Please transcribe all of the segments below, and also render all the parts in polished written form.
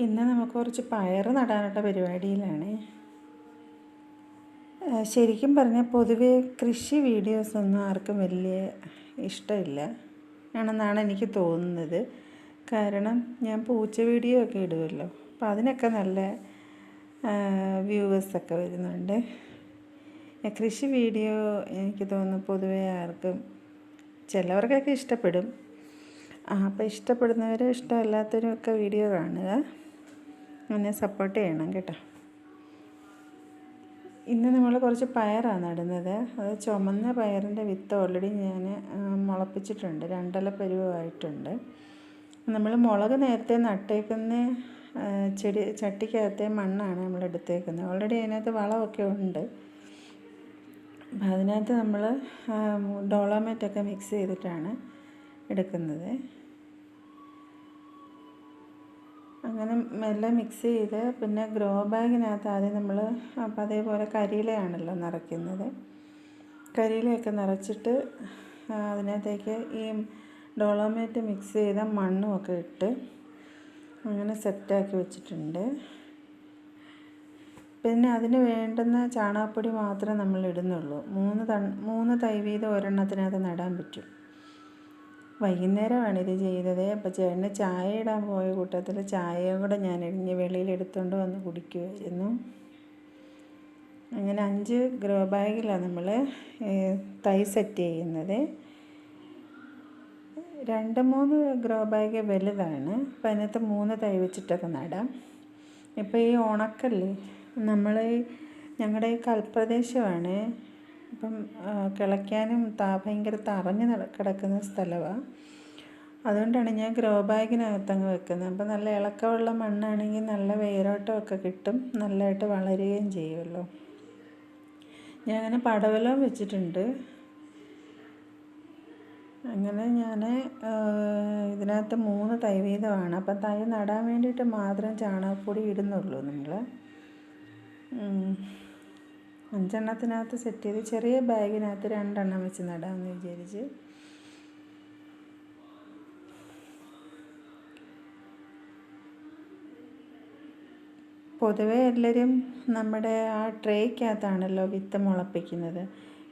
ഇന്ന് നമുക്ക് കുറച്ച് പയർ നടാനുള്ള പരിപാടിയിലാണ്. ശരിക്കും പറഞ്ഞാൽ പൊതുവേ കൃഷി വീഡിയോസൊന്നും ആർക്കും വലിയ ഇഷ്ടമില്ല ആണെന്നാണ് എനിക്ക് തോന്നുന്നത്. കാരണം ഞാൻ പൂച്ച വീഡിയോ ഒക്കെ ഇടുമല്ലോ, അപ്പോൾ അതിനൊക്കെ നല്ല വ്യൂവേഴ്സൊക്കെ വരുന്നുണ്ട്. കൃഷി വീഡിയോ എനിക്ക് തോന്നുന്നു പൊതുവേ ആർക്കും, ചിലവർക്കൊക്കെ ഇഷ്ടപ്പെടും. അപ്പോൾ ഇഷ്ടപ്പെടുന്നവരും ഇഷ്ടമല്ലാത്തവരും ഒക്കെ വീഡിയോ കാണുക, എന്നെ സപ്പോർട്ട് ചെയ്യണം കേട്ടോ. ഇന്ന് നമ്മൾ കുറച്ച് പയറാണ് നടുന്നത്. അത് ചുമന്ന പയറിൻ്റെ വിത്ത് ഓൾറെഡി ഞാൻ മുളപ്പിച്ചിട്ടുണ്ട്, 2 ഇല പരുവമായിട്ടുണ്ട്. നമ്മൾ മുളക് നേരത്തെ നട്ടേക്കുന്ന ചട്ടിക്കകത്തെ മണ്ണാണ് നമ്മൾ എടുത്തേക്കുന്നത്. ഓൾറെഡി അതിനകത്ത് വളമൊക്കെ ഉണ്ട്. അപ്പം അതിനകത്ത് നമ്മൾ ഡോളോമേറ്റൊക്കെ മിക്സ് ചെയ്തിട്ടാണ് എടുക്കുന്നത്. അങ്ങനെ എല്ലാം മിക്സ് ചെയ്ത് പിന്നെ ഗ്രോ ബാഗിനകത്ത് ആദ്യം നമ്മൾ അപ്പം അതേപോലെ കരിയിലയാണല്ലോ നിറയ്ക്കുന്നത്. കരിയിലയൊക്കെ നിറച്ചിട്ട് അതിനകത്തേക്ക് ഈ ഡോളോമേറ്റ് മിക്സ് ചെയ്ത മണ്ണുമൊക്കെ ഇട്ട് അങ്ങനെ സെറ്റാക്കി വെച്ചിട്ടുണ്ട്. പിന്നെ അതിന് വേണ്ടുന്ന ചാണകപ്പൊടി മാത്രമേ നമ്മൾ ഇടുന്നുള്ളൂ. 3 തൈ വീതം ഒരെണ്ണത്തിനകത്ത് നടാൻ പറ്റും. വൈകുന്നേരമാണ് ഇത് ചെയ്തത്. അപ്പോൾ ചേട്ടന് ചായ ഇടാൻ പോയ കൂട്ടത്തിൽ ചായയും കൂടെ ഞാൻ ഇടിഞ്ഞ് വെളിയിൽ എടുത്തുകൊണ്ട് വന്ന് കുടിക്കുമായിരുന്നു. അങ്ങനെ 5 ഗ്രോ ബാഗിലാണ് നമ്മൾ തൈ സെറ്റ് ചെയ്യുന്നത്. 2-3 ഗ്രോ ബാഗ് വലുതാണ്. അപ്പോൾ അതിനകത്ത് 3 തൈ വെച്ചിട്ടൊക്കെ നടാം. ഇപ്പോൾ ഈ ഉണക്കല്ലേ, ഞങ്ങളുടെ ഈ കൽപ്രദേശമാണ്. അപ്പം കിളയ്ക്കാനും ഭയങ്കര തറഞ്ഞ് കിടക്കുന്ന സ്ഥലമാണ്. അതുകൊണ്ടാണ് ഞാൻ ഗ്രോ ബാഗിനകത്തങ്ങ് വെക്കുന്നത്. അപ്പം നല്ല ഇളക്കമുള്ള മണ്ണാണെങ്കിൽ നല്ല വേരോട്ടമൊക്കെ കിട്ടും, നല്ലതായിട്ട് വളരുകയും ചെയ്യുമല്ലോ. ഞാൻ അങ്ങനെ പടവലം വെച്ചിട്ടുണ്ട്. അങ്ങനെ ഞാൻ ഇതിനകത്ത് 3 തൈ വീതമാണ്. അപ്പം തൈ നടാൻ വേണ്ടിയിട്ട് മാത്രം ചാണകപ്പൊടി ഇടുന്നുള്ളൂ. നമ്മൾ 5 എണ്ണത്തിനകത്ത് സെറ്റ് ചെയ്ത് ചെറിയ ബാഗിനകത്ത് 2 എണ്ണം വെച്ച് നടാമെന്ന് വിചാരിച്ച്. പൊതുവേ എല്ലാവരും നമ്മുടെ ആ ട്രേക്കകത്താണല്ലോ വിത്ത് മുളപ്പിക്കുന്നത്.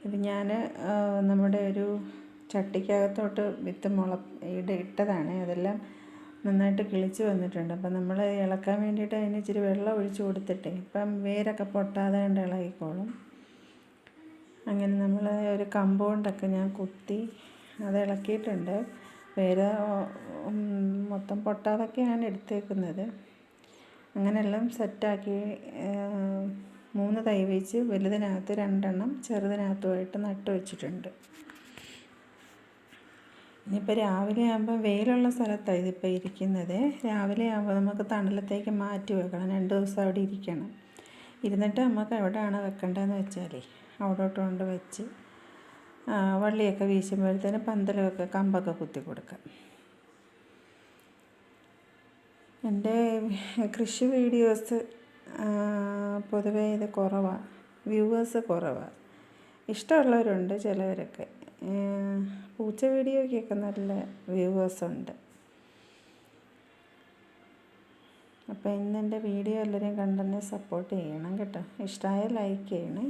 ഇത് ഞാൻ നമ്മുടെ ഒരു ചട്ടിക്കകത്തോട്ട് വിത്ത് ഇട്ടതാണ്. അതെല്ലാം നന്നായിട്ട് കിളിച്ച് വന്നിട്ടുണ്ട്. അപ്പം നമ്മൾ ഇളക്കാൻ വേണ്ടിയിട്ട് അതിന് ഇച്ചിരി വെള്ളം ഒഴിച്ച് കൊടുത്തിട്ടേ ഇപ്പം വേരൊക്കെ പൊട്ടാതെ കണ്ട് ഇളകിക്കോളും. അങ്ങനെ നമ്മൾ ഒരു കമ്പൗണ്ടൊക്കെ ഞാൻ കുത്തി അത് ഇളക്കിയിട്ടുണ്ട്. വേര് മൊത്തം പൊട്ടാതൊക്കെയാണ് എടുത്തേക്കുന്നത്. അങ്ങനെയെല്ലാം സെറ്റാക്കി 3 തൈ വെച്ച് വലുതിനകത്ത് 2 എണ്ണം ചെറുതിനകത്തുമായിട്ട് നട്ട് വെച്ചിട്ടുണ്ട്. ഇനിയിപ്പോൾ രാവിലെ ആകുമ്പോൾ വെയിലുള്ള സ്ഥലത്താണ് ഇതിപ്പോൾ ഇരിക്കുന്നത്. രാവിലെ ആകുമ്പോൾ നമുക്ക് തണലത്തേക്ക് മാറ്റി വെക്കണം. 2 ദിവസം അവിടെ ഇരിക്കണം. ഇരുന്നിട്ട് നമുക്ക് എവിടെയാണ് വെക്കേണ്ടതെന്ന് വെച്ചാൽ അവിടോട്ട് കൊണ്ട് വെച്ച് വള്ളിയൊക്കെ വീശുമ്പോഴത്തേന് പന്തലൊക്കെ കമ്പൊക്കെ കുത്തി കൊടുക്കാം. എൻ്റെ കൃഷി വീഡിയോസ് പൊതുവേ ഇത് കുറവാണ്, വ്യൂവേഴ്സ് കുറവാണ്. ഇഷ്ടമുള്ളവരുണ്ട് ചിലവരൊക്കെ. പൂച്ച വീഡിയോയ്ക്കൊക്കെ നല്ല വ്യൂവേഴ്സുണ്ട്. അപ്പോൾ ഇന്ന് എൻ്റെ വീഡിയോ എല്ലാവരും കണ്ടെന്നെ സപ്പോർട്ട് ചെയ്യണം കേട്ടോ. ഇഷ്ടമായ ലൈക്ക് ചെയ്യണേ.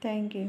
Thank you.